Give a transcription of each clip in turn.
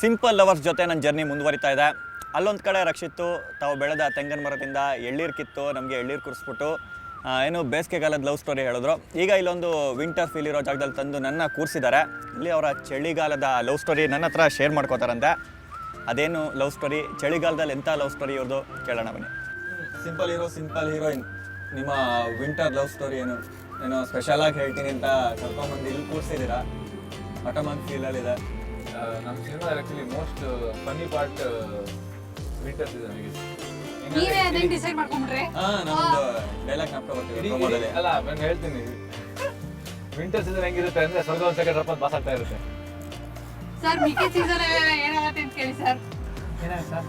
Simple lovers ಜೊತೆ ನನ್ನ journey ಮುಂದುವರಿತಾ ಇದೆ. ಅಲ್ಲೊಂದು ಕಡೆ ರಕ್ಷಿತ್ತು ತಾವು ಬೆಳೆದ ತೆಂಗಿನ ಮರದಿಂದ ಎಳ್ಳೀರು ಕಿತ್ತು ನಮಗೆ ಎಳ್ಳೀರು ಕುರಿಸ್ಬಿಟ್ಟು ಏನು ಬೇಸಿಗೆಗಾಲದ ಲವ್ ಸ್ಟೋರಿ ಹೇಳಿದ್ರು. ಈಗ ಇಲ್ಲೊಂದು ವಿಂಟರ್ ಫೀಲ್ ಇರೋ ಜಾಗದಲ್ಲಿ ತಂದು ನನ್ನ ಕೂರಿಸಿದ್ದಾರೆ. ಇಲ್ಲಿ ಅವರ ಚಳಿಗಾಲದ ಲವ್ ಸ್ಟೋರಿ ನನ್ನ ಹತ್ರ ಶೇರ್ ಮಾಡ್ಕೋತಾರಂತೆ. ಅದೇನು ಲವ್ ಸ್ಟೋರಿ, ಚಳಿಗಾಲದಲ್ಲಿ ಎಂಥ ಲವ್ ಸ್ಟೋರಿ ಇವ್ರದ್ದು ಕೇಳೋಣ ಬನ್ನಿ. ಸಿಂಪಲ್ ಹೀರೋಯಿನ್, ನಿಮ್ಮ ವಿಂಟರ್ ಲವ್ ಸ್ಟೋರಿ ಏನೋ ಸ್ಪೆಷಲಾಗಿ ಹೇಳ್ತೀನಿ ಅಂತ ಕರ್ಕೊಂಡ್ಬಂದು ಇಲ್ಲಿ ಕೂರಿಸಿದ್ದೀರಾ. ಆಟೋಮನ್ ಫೀಲಲ್ಲಿದೆ. ನಮ್ಮ cinema actually most funny part winter season ಆಗಿದೆ. ನೀವೇ ಅದನ್ನ ಡಿಸೈಡ್ ಮಾಡ್ಕೊಂಡ್ರೆ ನಮ್ದು ಡೈಲಾಗ್ ನಾಪ್ಕ ಬರ್ತೀವಿ ಅಲ್ಲ ನಾನು ಹೇಳ್ತೀನಿ, ವಿಂಟರ್ ಸೀಸನ್ ಹೆಂಗಿರುತ್ತೆ ಅಂದ್ರೆ ಸ್ವರ್ಗ ಒಂದು ಸೆಕೆಂಡ್ ರಪ್ಪ ಬಾಸ್ ಆಗ್ತಾ ಇರುತ್ತೆ. ಸರ್ ಮಿಕ್ಕಿ ಸೀಸನ್ ಏನಾಗುತ್ತೆ ಅಂತ ಕೇಳಿ ಸರ್. ಏನಾಗ ಸರ್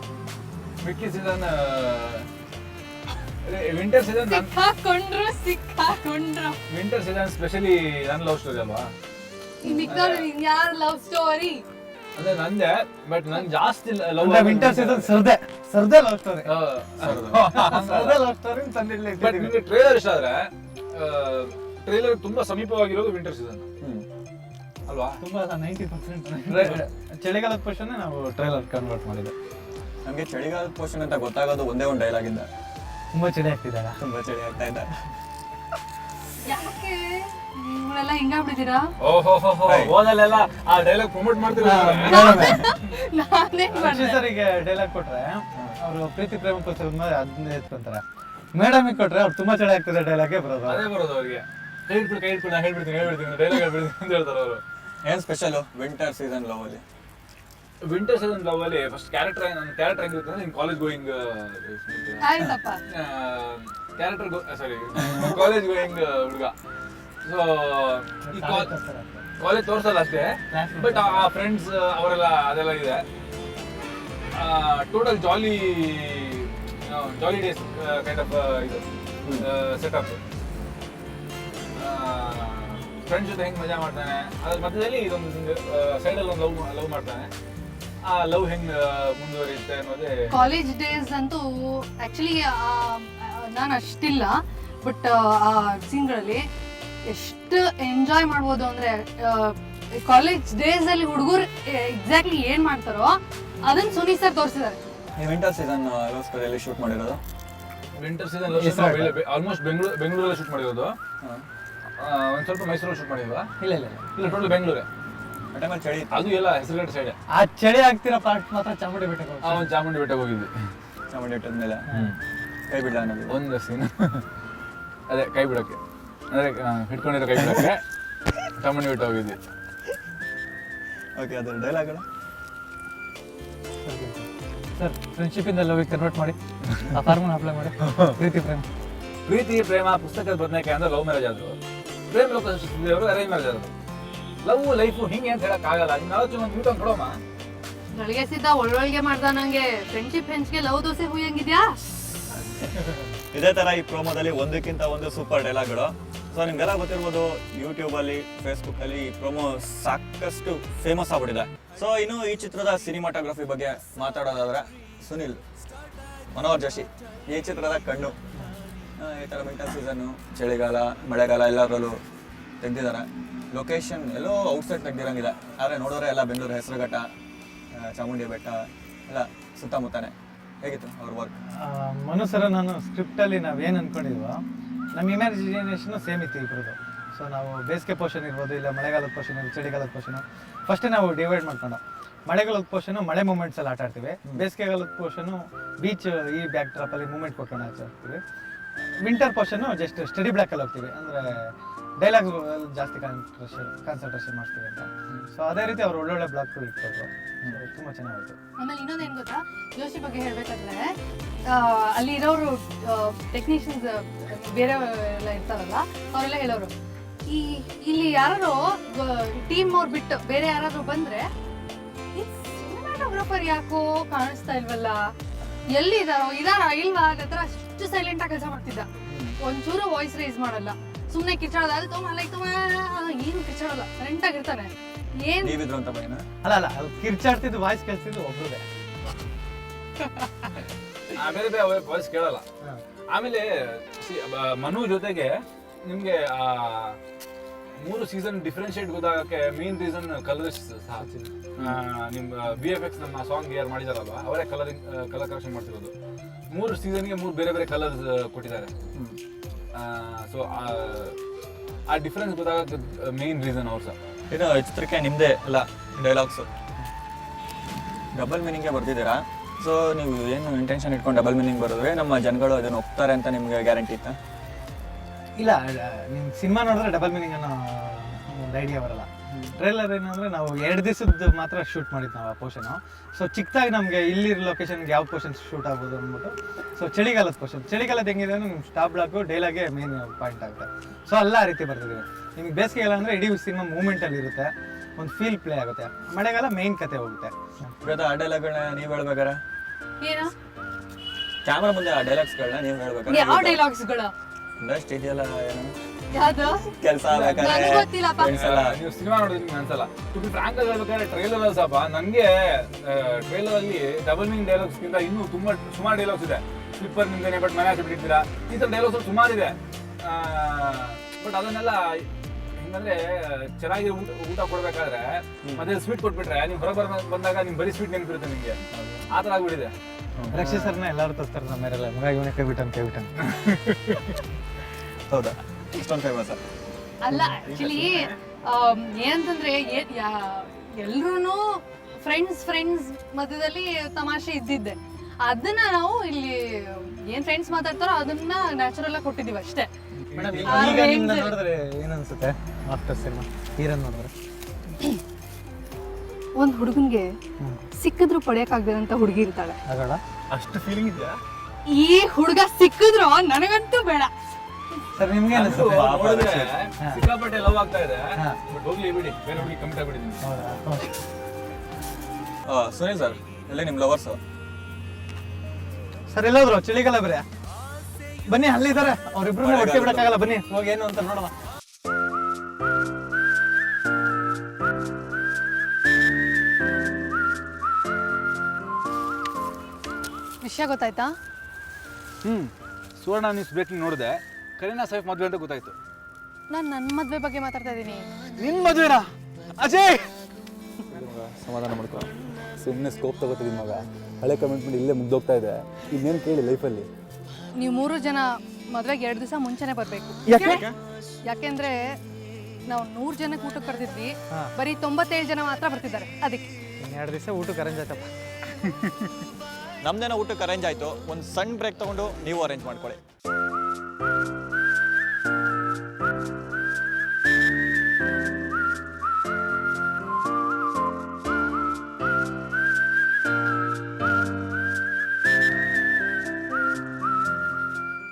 ಮಿಕ್ಕಿ ಸೀಸನ್ ವಿಂಟರ್ ಸೀಸನ್ ಸಿಕ್ಕಾಕೊಂಡ್ರು ವಿಂಟರ್ ಸೀಸನ್ ಸ್ಪೆಷಲಿ ನನ್ನ ಲವ್ ಸ್ಟೋರಿ ಅಲ್ವಾ. ಈ ಮಿಕ್ಕವ್ರು ಯಾರ ಲವ್ ಸ್ಟೋರಿ ಅಂದ್ರೆ ನಂದೆ, ಬಟ್ ನನ್ ಜಾಸ್ತಿ ಲವ್ ವಿಂಟರ್ ಸೀಸನ್ ಸರ್ದೆ ಲವ್ ಸ್ಟೋರಿ ಸರ್ದೆ ಲವ್ ಸ್ಟೋರಿ ತಂದಿರ್ಲಿ. ಬಟ್ ನಿಮಗೆ ಟ್ರೇಲರ್ ಇಷ್ಟ ಆದ್ರೆ ಟ್ರೇಲರ್ ತುಂಬಾ ಸಮೀಪವಾಗಿರೋದು ವಿಂಟರ್ ಸೀಸನ್ ಅಲ್ವಾ. ತುಂಬಾ 90% ಚಳಿಗಾಲದ ಪೋರ್ಷನ್ ನಾವು ಟ್ರೈಲರ್ ಕನ್ವರ್ಟ್ ಮಾಡಿದ್ದೆ. ನಮಗೆ ಚಳಿಗಾಲದ ಪೋರ್ಷನ್ ಅಂತ ಗೊತ್ತಾಗೋದು ಒಂದೇ ಒಂದು ಡೈಲಾಗ್ ಇಂದ. ತುಂಬಾ ಚಳಿ ಆಗ್ತಿದ್ದಾರೆ, ತುಂಬಾ ಚಳಿ ಆಗ್ತಾ ಇದೆ. ಯಾಕೆ ನೀವೆಲ್ಲ ಹಿಂಗಾಗ್ಬಿಟ್ಟಿದ್ದೀರಾ? ಓದಲ್ಲೆಲ್ಲ ಆ ಡೈಲಾಗ್ ಪ್ರಮೋಟ್ ಮಾಡ್ತೀರಾ? ನಾನೇನ್ ಮಾಡ್ದೆ? ಸರಿಗೆ ಡೈಲಾಗ್ ಕೊಟ್ರೆ ಅವರು ಪ್ರೀತಿ ಪ್ರೇಮ ಪುಸ್ತಕದ ಅದನ್ನ ಎತ್ಕೊಂತಾರೆ. ಮೇಡಮಿಗೆ ಕೊಟ್ರೆ ಅವ್ರು ತುಂಬಾ ಚಳಿ ಆಗ್ತದೆ ಡೈಲಾಗೇ ಬರೋದು. ಅದೇ ಬರೋದು ಅವ್ರಿಗೆ. ಕೈ ಇಟ್ಬಿಡು ನಾ ಹೇಳ್ಬಿಡ್ತೀನಿ ಡೈಲಾಗ್ ಹೇಳ್ಬಿಡ್ತೀನಿ ಅಂತ ಹೇಳ್ತಾರೆ ಅವರು. ಏನ್ ಸ್ಪೆಷಲ್ ವಿಂಟರ್ ಸೀಸನ್ ಲವ್ ಅಲ್ಲಿ? ವಿಂಟರ್ ಸೀಸನ್ ಲವ್ ಅಲ್ಲಿ ಫಸ್ಟ್ ಕ್ಯಾರೆಕ್ಟರ್ ಹೆಂಗಿರುತ್ತೆ ಅಂದ್ರೆ ಕಾಲೇಜ್ ಗೋಯಿಂಗ್ ಆಯ್ತಪ್ಪ. ಕಾಲೇಜ್ ಗೋಯಿಂಗ್ ಹುಡುಗ. ಸೊ ಈ ಕಾಲೇಜ್ ತೋರ್ಸಲ್ಲ ಅಷ್ಟೇ, ಬಟ್ ಆ ಫ್ರೆಂಡ್ಸ್ ಅವರೆಲ್ಲ ಅದೆಲ್ಲ ಇದೆ. Total jolly days kind of ಇದು ಸೆಟಪ್. ಫ್ರೆಂಡ್ಸ್ ಜೊತೆ ಹೆಂಗ್ ಮಜಾ ಮಾಡ್ತಾನೆ, ಅದ್ರ ಮಧ್ಯದಲ್ಲಿ ಇದೊಂದು ಸೈಡಲ್ಲಿ ಒಂದು ಲವ್ ಮಾಡ್ತಾನೆ. ಆ ಲವ್ ಹೆಂಗ್ ಮುಂದುವರಿಯುತ್ತೆ ಅನ್ನೋದೇ. ಕಾಲೇಜ್ ಡೇಸ್ ಅಂತೂ ಆಕ್ಚುಲಿ ನಾನು ಅಷ್ಟಿಲ್ಲ, ಬಟ್ ಆ ಸೀನ್ಗಳಲ್ಲಿ ಎಷ್ಟು ಎಂಜಾಯ್ ಮಾಡ್ಬೋದು ಅಂದ್ರೆ ಕಾಲೇಜ್ ಡೇಸ್ ಅಲ್ಲಿ ಹುಡುಗರು ಎಕ್ಸಾಕ್ಟ್ಲಿ ಏನ್ ಮಾಡ್ತಾರೋ ಅದನ್ನ ಸುನಿ ಸರ್ ತೋರಿಸಿದ್ದಾರೆ. ವಿಂಟರ್ ಸೀಸನ್ ಲವ್ ಸ್ಟೋರಿಯಲ್ಲಿ ಶೂಟ್ ಮಾಡಿರೋದು. ವಿಂಟರ್ ಸೀಸನ್ ಆಲ್ಮೋಸ್ಟ್ ಬೆಂಗಳೂರಲ್ಲಿ ಶೂಟ್ ಮಾಡಿರೋದು. ಒಂದ್ ಸ್ವಲ್ಪ ಮೈಸೂರಲ್ಲಿ ಶೂಟ್ ಮಾಡಿಲ್ವಾ? ಇಲ್ಲ ಟೋಟಲ್ ಬೆಂಗಳೂರೇ. ಚಳಿ ಅದು ಎಲ್ಲ ಹೆಸರುಗಟ್ಟ ಸೈಡ್. ಆ ಚಳಿ ಆಗ್ತಿರೋ ಪಾರ್ಟ್ ಮಾತ್ರ ಚಾಮುಂಡಿ ಬೆಟ್ಟಕ್ಕೆ ಹೋಗಿ. ಒಂದು ಚಾಮುಂಡಿ ಬೆಟ್ಟಕ್ಕೆ ಹೋಗಿದ್ವಿ. ಚಾಮುಂಡಿ ಬೆಟ್ಟದ ಮೇಲೆ ಕೈ ಬಿಡ ಅನ್ನೋದು ಒಂದು ಸೀನ್. ಅದೇ ಕೈ ಬಿಡೋಕ್ಕೆ, ಅಂದ್ರೆ ಹಿಡ್ಕೊಂಡಿರೋ ಕೈ ಬಿಡೋಕ್ಕೆ ಚಾಮುಂಡಿ ಬೆಟ್ಟ ಹೋಗಿದ್ವಿ. ಓಕೆ, ಅದ್ರ ಡೈಲಾಗ್ ಸರ್ ಫ್ರೆಂಡ್ಶಿಪ್ ಇಂದ ಲವ್ ಕನ್ವರ್ಟ್ ಮಾಡಿ ಆ ಫಾರ್ಮುಲಾ ಅಪ್ಲೈ ಮಾಡಿ. ಪ್ರೀತಿ ಪ್ರೇಮ ಪುಸ್ತಕದ ಬದನೆಕಾಯಿ ಅಂದ್ರೆ ಲವ್ ಮ್ಯಾರೇಜ್ ಆದ್ರು, ಪ್ರೇಮ ಲೋಕದವರು ಅರೇಂಜ್ ಮ್ಯಾರೇಜ್ ಆದ್ರು. ಲವ್ ಲೈಫು ಹಿಂಗೆ ಅಂತ ಹೇಳಕ್ ಆಗಲ್ಲ. ಇನ್ನು ಆಲೋಚನೆ ಒಂದು ಊಟ ಕೊಡೋಮ. ಗಳಿಗೆ ಸಿದ್ದ ಒಳ್ಳೊಳ್ಗೆ ಮಾಡ್ದ ನಂಗೆ ಫ್ರೆಂಡ್ಶಿಪ್ ಹೆಂಚ್ಗೆ ಲವ್ ದೋಸೆ ಹುಯ್ಯಂಗಿದ್ಯಾ. ಇದೇ ತರ ಈ ಪ್ರೋಮೋದಲ್ಲಿ ಒಂದಕ್ಕಿಂತ ಒಂದು ಸೂಪರ್ ಡೈಲಾಗ್ಗಳು. ಸೊ ನಿಮ್ಗೆಲ್ಲ ಗೊತ್ತಿರ್ಬೋದು, ಯೂಟ್ಯೂಬಲ್ಲಿ ಫೇಸ್ಬುಕ್ಕಲ್ಲಿ ಈ ಪ್ರೋಮೋ ಸಾಕಷ್ಟು ಫೇಮಸ್ ಆಗ್ಬಿಟ್ಟಿದೆ. ಸೊ ಇನ್ನು ಈ ಚಿತ್ರದ ಸಿನಿಮಾಟೋಗ್ರಫಿ ಬಗ್ಗೆ ಮಾತಾಡೋದಾದ್ರೆ ಸುನಿಲ್ ಮನೋಹರ್ ಜೋಶಿ ಈ ಚಿತ್ರದ ಕಣ್ಣು. ಈ ಥರ ವಿಂಟರ್ ಸೀಸನ್ನು, ಚಳಿಗಾಲ, ಮಳೆಗಾಲ ಎಲ್ಲರಲ್ಲೂ ತೆಗ್ದಿದ್ದಾರೆ. ಲೊಕೇಶನ್ ಎಲ್ಲೋ ಔಟ್ಸೈಡ್ ತೆಗ್ದಿರಂಗಿದೆ, ಆದರೆ ನೋಡೋರೆ ಎಲ್ಲ ಬೆಂಗಳೂರು ಹೆಸರುಘಟ್ಟ, ಚಾಮುಂಡಿ ಬೆಟ್ಟ ಎಲ್ಲ ಸುತ್ತಮುತ್ತನೇ. ಹೇಗಿತ್ತು ಅವ್ರ ವರ್ಕ್? ಮನುಸರ ನಾನು ಸ್ಕ್ರಿಪ್ಟಲ್ಲಿ ನಾವೇನು ಅಂದ್ಕೊಂಡಿದ್ವೋ ನಮ್ಮ ಇಮ್ಯಾಜಿನೇಷನು ಸೇಮ್ ಇತ್ತು ಇಬ್ಬರದು. ಸೊ ನಾವು ಬೇಸಿಗೆ ಪೋರ್ಷನ್ ಇರ್ಬೋದು, ಇಲ್ಲ ಮಳೆಗಾಲದ ಪೋರ್ಷನ್ ಇರ್ಬೋದು, ಚಳಿಗಾಲದ ಪೋರ್ಷನು ಫಸ್ಟೇ ನಾವು ಡಿವೈಡ್ ಮಾಡ್ಕೊಂಡು ಮಳೆಗಾಲದ ಪೋರ್ಷನು ಮಳೆ ಮೂಮೆಂಟ್ಸಲ್ಲಿ ಆಟ ಆಡ್ತೀವಿ, ಬೇಸಿಗೆಗಾಲದ ಪೋರ್ಷನು ಬೀಚ್ ಈ ಬ್ಯಾಕ್ ಡ್ರಾಪಲ್ಲಿ ಮೂಮೆಂಟ್ ಕೊಟ್ಕೊಂಡು ಆಡ್ತೀವಿ. ವಿಂಟರ್ ಪೋರ್ಷನ್ನು ಜಸ್ಟ್ ಸ್ಟಡಿ ಬ್ಲಾಕಲ್ಲಿ ಹೋಗ್ತೀವಿ, ಅಂದರೆ ಡೈಲಾಗ್ಸ್ ಜಾಸ್ತಿ ಕಾನ್ಸಂಟ್ರೇಷನ್ ಮಾಡ್ತೀವಿ ಅಂತ. ಸೊ ಅದೇ ರೀತಿ ಅವ್ರು ಒಳ್ಳೊಳ್ಳೆ ಬ್ಲಾಕ್ ಇಟ್ಕೊಟ್ರು, ತುಂಬ ಚೆನ್ನಾಗಿತ್ತು. ಆಮೇಲೆ ಇನ್ನೊಂದೇನು ಗೊತ್ತಾ, ಜೋಶಿ ಬಗ್ಗೆ ಹೇಳ್ಬೇಕಂದ್ರೆ ಅಲ್ಲಿ ಇರೋರು ಟೆಕ್ನಿಷಿಯನ್ಸ್ ಬೇರೆ ಎಲ್ಲ ಇರ್ತಾರಲ್ಲ, ಅವರೆಲ್ಲ ಹೇಳೋರು ಇಲ್ಲಿ ಯಾರು ಟೀಮ್ ಅವ್ರು ಬಿಟ್ಟು ಬೇರೆ ಯಾರಾದ್ರೂ ಬಂದ್ರೆ ಸಿನಿಮಾಟೋಗ್ರಫರ್ ಯಾಕೋ ಕಾಣಿಸ್ತಾ ಇಲ್ವಲ್ಲ, ಎಲ್ಲಿದಾರೋ ಇಲ್ವಾ ಆಗತ್ರ ಅಷ್ಟು ಸೈಲೆಂಟ್ ಆಗಿ ಕೆಲಸ ಮಾಡ್ತಿದ್ದ. ಒಂಚೂರು ವಾಯ್ಸ್ ರೈಸ್ ಮಾಡಲ್ಲ, ಸುಮ್ಮನೆ ಕಿಚ್ಚಾಡೋದು. ಅದು ಏನು ಕಿಚ್ಚಾಡಲ್ಲ, ಸೈಲೆಂಟ್ ಆಗಿರ್ತಾನೆ. ಏನ್ ಅಲ್ಲ ಕಿರ್ಚಾಡ್ತಿದ್ದು ವಾಯ್ಸ್ ಕೇಳ್ತಿದ್ದು ಒಬ್ರದೇ, ಬೇರೆ ಬೇರೆ ವಾಯ್ಸ್ ಕೇಳಲ್ಲ. ಆಮೇಲೆ ಮನು ಜೊತೆಗೆ ನಿಮ್ಗೆ 3 ಸೀಸನ್ ಡಿಫ್ರೆನ್ಶಿಯೇಟ್ ಗೊತ್ತಾಗಕ್ಕೆ ಮೇನ್ ರೀಸನ್ ಕಲರ್ಸ್ ಸಹ. ನಿಮ್ಮ VFX ನಮ್ಮ ಸಾಂಗ್ ಯಾರು ಮಾಡಿದಾರಲ್ವಾ ಅವರೇ ಕಲರ್ ಕರೆಕ್ಷನ್ ಮಾಡ್ತಿರೋದು. 3 ಸೀಸನ್ಗೆ 3 ಬೇರೆ ಬೇರೆ ಕಲರ್ಸ್ ಕೊಟ್ಟಿದ್ದಾರೆ. ಸೊ ಆ ಡಿಫ್ರೆನ್ಸ್ ಗೊತ್ತಾಗಕ್ಕೆ ಮೇನ್ ರೀಸನ್ ಅವ್ರು ಸಹ. ಇದು ಈ ಚಿತ್ರಕ್ಕೆ ನಿಮ್ಮದೇ ಎಲ್ಲ ಡೈಲಾಗ್ಸು ಡಬಲ್ ಮೀನಿಂಗೇ ಬರ್ತಿದ್ದೀರಾ. ಸೊ ನೀವು ಏನು ಇಂಟೆನ್ಷನ್ ಇಟ್ಕೊಂಡು ಡಬಲ್ ಮೀನಿಂಗ್ ಬರೋದ್ರೆ ನಮ್ಮ ಜನಗಳು ಅದನ್ನು ಒಪ್ತಾರೆ ಅಂತ ನಿಮಗೆ ಗ್ಯಾರಂಟಿ ಇತ್ತಾ? ಇಲ್ಲ, ನಿಮ್ಮ ಸಿನಿಮಾ ನೋಡಿದ್ರೆ ಡಬಲ್ ಮೀನಿಂಗ್ ಅನ್ನೋ ಒಂದು ಐಡಿಯಾ ಬರಲ್ಲ. ಟ್ರೈಲರ್ ಏನಂದರೆ ನಾವು 2 ದಿವಸದ್ದು ಮಾತ್ರ ಶೂಟ್ ಮಾಡಿದ್ದು ನಾವು ಆ ಪೋರ್ಷನು. ಸೊ ಚಿಕ್ಕದಾಗಿ ನಮಗೆ ಇಲ್ಲಿರೋ ಲೊಕೇಶನ್ಗೆ ಯಾವ ಪೋರ್ಷನ್ ಶೂಟ್ ಆಗ್ಬೋದು ಅಂದ್ಬಿಟ್ಟು ಸೊ ಚಳಿಗಾಲದ ಪೋರ್ಷನ್. ಚಳಿಗಾಲದ ಹೆಂಗಿದೆ ಅಂದ್ರೆ ನಿಮ್ಮ ಸ್ಟಾಪ್ ಬ್ಲಾಕು ಡೈಲಾಗೆ ಮೇನ್ ಪಾಯಿಂಟ್ ಆಗುತ್ತೆ. ಸೊ ಎಲ್ಲ ಆ ರೀತಿ ಬರ್ತಿದ್ದೀವಿ. ನಿಮ್ಗೆ ಬೇಸಿಗೆಗಾಲ ಅಂದರೆ ಇಡೀ ಸಿನಿಮಾ ಮೂಮೆಂಟಲ್ಲಿ ಇರುತ್ತೆ, ಒಂದು ಫೀಲ್ ಪ್ಲೇ ಆಗುತ್ತೆ. ಮಳೆಗಾಲ ಮೇನ್ ಕತೆ ಹೋಗುತ್ತೆ. ಇವತ್ತು ಆ ಡೈಲಾಗ್ಗಳನ್ನ ನೀವು ಹೇಳ್ಬೇಕಾರೆ ಏನ ಕ್ಯಾಮ್ರಾ ಮುಂದೆ ಆ ಡೈಲಾಗ್ಸ್ಗಳನ್ನ ನೀವು ಯಾವ ಹೇಳ್ಬೇಕಾರೆ ಡೈಲಾಗ್ಸ್ಗಳು ಇಂಡಸ್ಟ್ರಿ ಇದೆಯಲ್ಲ ಏನು ಯಾವ್ದು ಕೆಲಸ ನನಗೆ ಗೊತ್ತಿಲ್ಲಪ್ಪ. ನೀವು ಸಿನಿಮಾ ನೋಡಿದ್ರೆ ನಿಮ್ಗೆ ಅನ್ಸಲ್ಲ. ಟು ಬಿ ಫ್ರಾಂಕ್ ಆಗಿ ಹೇಳ್ಬೇಕಾದ್ರೆ ಟ್ರೈಲರ್ ಅಲ್ಲಿ ಸ್ವಲ್ಪ ನನಗೆ ಟ್ರೈಲರ್ ಅಲ್ಲಿ ಡಬಲ್ ಮೀನಿಂಗ್ ಡೈಲಾಗ್ಸ್ ಗಿಂತ ಇನ್ನೂ ತುಂಬಾ ಸುಮಾರು ಡೈಲಾಗ್ಸ್ ಇದೆ. ಸ್ಲಿಪ್ಪರ್ ನಿಮ್ದೇನೆ ಬಟ್ ಮನೆ ಹಾಕಿ ಬಿಟ್ಟಿದ್ದೀರಾ, ಈ ಥರ ಡೈಲಾಗ್ಸ್ ಸುಮಾರು ಇದೆ. ಬಟ್ ಅದನ್ನೆಲ್ಲ ಹೆಂಗಂದ್ರೆ ಚೆನ್ನಾಗಿ ಊಟ ಕೊಡ್ಬೇಕಾದ್ರೆ ಮತ್ತೆ ಸ್ವೀಟ್ ಕೊಟ್ಬಿಟ್ರೆ ನೀವು ಹೊರಗೆ ಬಂದಾಗ ನಿಮ್ ಬರೀ ಸ್ವೀಟ್ ನೆನಪಿರುತ್ತೆ ನಿಮಗೆ. ಆ ಥರ ಆಗ್ಬಿಟ್ಟಿದೆ. ರಕ್ಷಿ ಸರ್ನ ಎಲ್ಲರೂ ತೋರಿಸ್ತಾರೆ ನಮ್ಮ ಮೇರೆಲ್ಲ, ಮಗ ಇವನೇ ಕೈ ಬಿಟ್ಟನ್. ಹೌದಾ? ಇಷ್ಟೊಂದು ಫೇಮಸ್ ಅಲ್ಲ, ಆಕ್ಚುಲಿ ಏನಂತಂದ್ರೆ ಎಲ್ರೂ ಫ್ರೆಂಡ್ಸ್ ಮಧ್ಯದಲ್ಲಿ ತಮಾಷೆ ಇದ್ದಿದ್ದೆ. ಅದನ್ನ ನಾವು ಇಲ್ಲಿ ಏನ್ ಫ್ರೆಂಡ್ಸ್ ಮಾತಾಡ್ತಾರೋ ಅದನ್ನ ನ್ಯಾಚುರಲ್ ಆಗಿ ಕೊಟ್ಟಿದೀವಿ ಅಷ್ಟೇ. ಮೇಡಮ್ ಈಗ ನಿಮ್ಮನ್ನ ನೋಡಿದ್ರೆ ಏನನ್ಸುತ್ತೆ ಆಫ್ಟರ್ ಸಿನಿಮಾ ಹೀರೋನ್ ನೋಡಿದ್ರೆ? ಒಂದ್ ಹುಡುಗನ್ಗೆ ಸಿಕ್ಕಿದ್ರು ಪಡೆಯಕ್ಕಾಗದಂತ ಹುಡುಗಿ ಇರ್ತಾಳೆ. ಆಗೋಣ ಅಷ್ಟು ಫೀಲಿಂಗ್ ಇದೆಯಾ? ಈ ಹುಡುಗ ಸಿಕ್ಕಿದ್ರು ನನಗಂತೂ ಬೇಡ. ಸರ್ ನಿಮ್ಗೆ ಅನಿಸುತ್ತೆ? ನೋಡಿದ್ರೆ ಸಿಕ್ಕಾಪಟ್ಟೆ ಲವ್ ಆಗ್ತಾ ಇದೆ. ಬಟ್ ಹೋಗ್ಲಿ ಬಿಡಿ, ಬೇರೆ ಹುಡುಗಿ ಕಮಿಟ್ ಆಗ್ಬಿಟ್ಟಿದ್ದೀನಿ. ಸುನೀಲ್ ಸರ್ ಎಲ್ಲಿ ನಿಮ್ಮ ಲವರ್ಸು? ಸರ್ ಎಲ್ಲೋದ್ರು? ಚಳಿಗಾಲ ಬೇರೆ. ಬನ್ನಿ, ಅಲ್ಲಿದ್ದಾರೆ ಅವ್ರಿಬ್ರು ಒಟ್ಟಿಗೆ ಬಿಡಕ್ಕಾಗಲ್ಲ. ಬನ್ನಿ ಹೋಗಿ ಏನು ಅಂತ ನೋಡೋಣ. ವಿಷಯ ಗೊತ್ತಾಯ್ತಾ? ಸುವರ್ಣ ನ್ಯೂಸ್ ಬ್ರೇಕಿಂಗ್ ನೋಡಿದೆ, ಕರೀನಾ ಸೈಫ್ ಮದುವೆ ಅಂತ ಗೊತ್ತಾಯ್ತು. ನಾನು ನನ್ನ ಮದ್ವೆ ಬಗ್ಗೆ ಮಾತಾಡ್ತಾ ಇದ್ದೀನಿ. ನಿನ್ ಮದುವೆನಾ ಅಜಯ್? ಸಮಾಧಾನ ಮಾಡ್ಕೊ, ಸುಮ್ಮನೆ ಸ್ಕೋಪ್ ತಗೋತಿದ್ದೀನಿ ಮಗ. ಹಳೆ ಕಮಿಟ್ಮೆಂಟ್ ಇಲ್ಲೇ ಮುಗ್ದೋಗ್ತಾ ಇದೆ. ಇನ್ನೇನು ಕೇಳಿ ಲೈಫಲ್ಲಿ? ನೀವು 3 ಜನ ಮದ್ವೆಗೆ 2 ದಿವಸ ಮುಂಚೆನೆ ಬರ್ಬೇಕು. ಯಾಕೆಂದ್ರೆ ನಾವು 100 ಜನಕ್ಕೆ ಊಟಕ್ಕೆ ಕರೆದಿದ್ವಿ, ಬರೀ 97 ಜನ ಮಾತ್ರ ಬರ್ತಿದ್ದಾರೆ. ಅದಕ್ಕೆ 2 ದಿವಸ ಊಟಕ್ಕೆ ಅರೇಂಜ್ ಆಯ್ತಪ್ಪ. ನಮ್ದೇನೋ ಊಟಕ್ಕೆ ಅರೇಂಜ್ ಆಯಿತು. ಒಂದು ಸಣ್ಣ ಬ್ರೇಕ್ ತೊಗೊಂಡು ನೀವು ಅರೇಂಜ್ ಮಾಡ್ಕೊಳ್ಳಿ.